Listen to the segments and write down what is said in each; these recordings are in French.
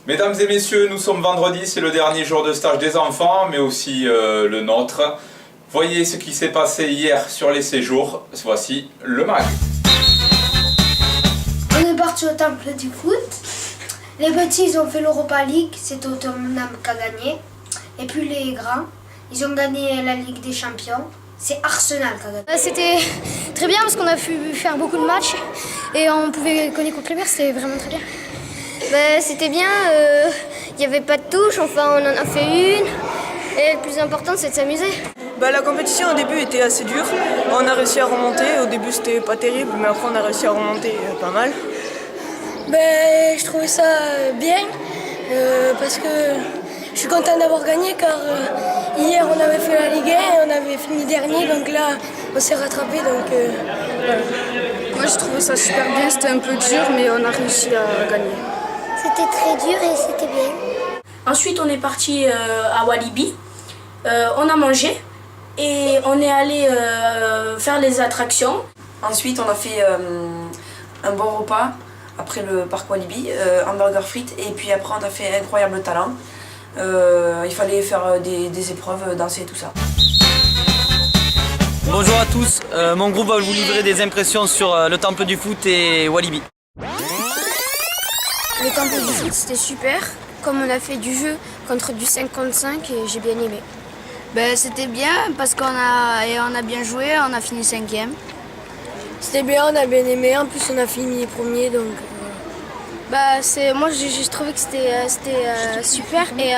Mesdames et messieurs, nous sommes vendredi, c'est le dernier jour de stage des enfants, mais aussi le nôtre. Voyez ce qui s'est passé hier sur les séjours. Voici le mag. On est parti au temple du foot. Les petits, ils ont fait l'Europa League, c'est Tottenham qui a gagné. Et puis les grands, ils ont gagné la Ligue des Champions. C'est Arsenal qui a gagné. C'était très bien parce qu'on a pu faire beaucoup de matchs et on pouvait cogner contre les verts, c'était vraiment très bien. C'était bien, il n'y avait pas de touche, enfin on en a fait une. Et le plus important c'est de s'amuser. La compétition au début était assez dure. On a réussi à remonter. Au début c'était pas terrible, mais après on a réussi à remonter pas mal. Je trouvais ça bien parce que je suis content d'avoir gagné car hier on avait fait la Ligue 1 et on avait fini dernier, donc là on s'est rattrapé. Voilà. Moi je trouvais ça super bien, c'était un peu dur mais on a réussi à gagner. C'était très dur et c'était bien. Ensuite on est parti à Walibi, on a mangé et on est allé faire les attractions. Ensuite on a fait un bon repas après le parc Walibi, hamburger frites, et puis après on a fait Incroyable Talent. Il fallait faire des épreuves, danser et tout ça. Bonjour à tous, mon groupe va vous livrer des impressions sur le temple du foot et Walibi. Le temple du foot c'était super, comme on a fait du jeu contre du 5 contre 5 et j'ai bien aimé. C'était bien parce qu'on a bien joué, on a fini 5e. C'était bien, on a bien aimé, en plus on a fini premier donc... Moi j'ai trouvé que c'était super et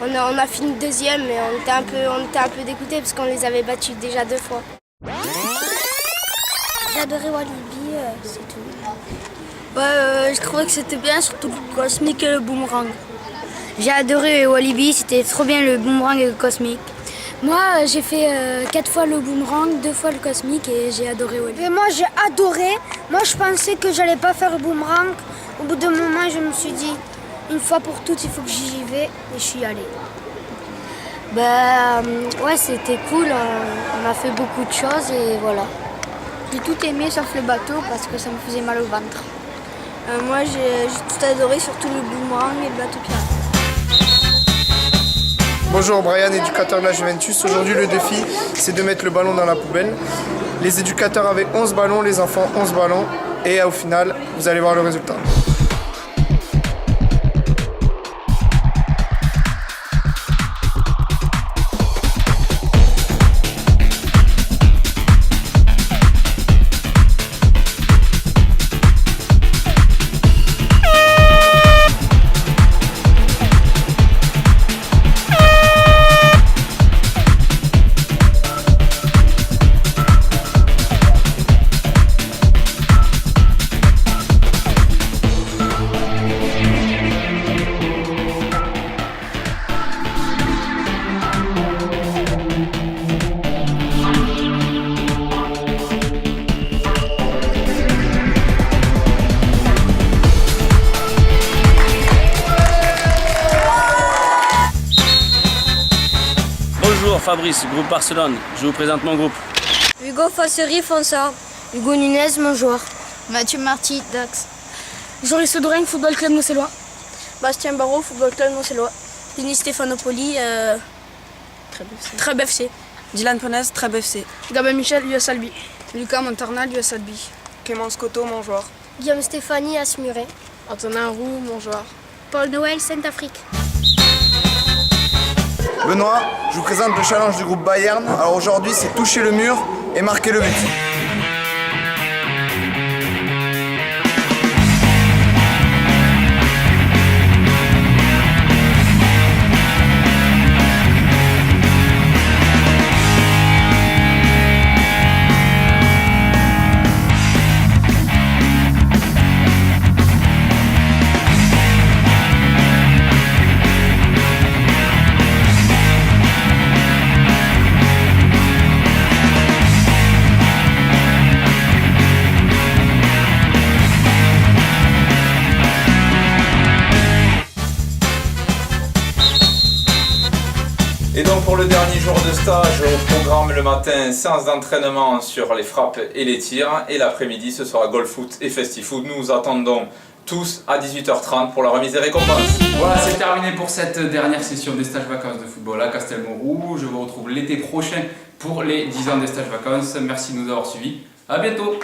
on a fini deuxième mais on était un peu dégoûtés parce qu'on les avait battus déjà 2 fois. J'ai adoré Walibi, c'est tout. Je trouvais que c'était bien, surtout le cosmique et le boomerang. J'ai adoré Walibi, c'était trop bien le boomerang et le cosmique. Moi j'ai fait 4 fois le boomerang, 2 fois le cosmique et j'ai adoré Walibi. Et moi j'ai adoré, moi je pensais que j'allais pas faire le boomerang. Au bout d'un moment je me suis dit, une fois pour toutes il faut que j'y vais et je suis allée. Ouais c'était cool, on a fait beaucoup de choses et voilà. J'ai tout aimé sauf le bateau parce que ça me faisait mal au ventre. Moi j'ai tout adoré, surtout le boomerang et le bateau pirate. Bonjour, Brian, éducateur de la Juventus. Aujourd'hui le défi c'est de mettre le ballon dans la poubelle. Les éducateurs avaient 11 ballons, les enfants 11 ballons et au final vous allez voir le résultat. Bonjour, Fabrice, groupe Barcelone, je vous présente mon groupe. Hugo Fossery, Fonsa. Hugo Nunez, mon joueur. Mathieu Marty, Dax. Joris Audouin, football club Nocélois. Bastien Barrault, football club Nocélois. Denis Stéphanopoli, Trèbes FC. Dylan Penez, Trèbes FC. Gabin Michel, US Albi. Lucas Montarnal, US Albi. Clément Scotto, mon joueur. Guillaume Stéphanie, Asmuret. Antonin Roux, mon joueur. Paul Noël, Saint-Afrique. Benoît, je vous présente le challenge du groupe Bayern. Alors aujourd'hui c'est toucher le mur et marquer le but. Et donc pour le dernier jour de stage, au programme le matin, séance d'entraînement sur les frappes et les tirs. Et l'après-midi, ce sera golf foot et festi-foot. Nous attendons tous à 18h30 pour la remise des récompenses. Voilà, c'est terminé pour cette dernière session des stages vacances de football à Castelmourou. Je vous retrouve l'été prochain pour les 10 ans des stages vacances. Merci de nous avoir suivis. À bientôt.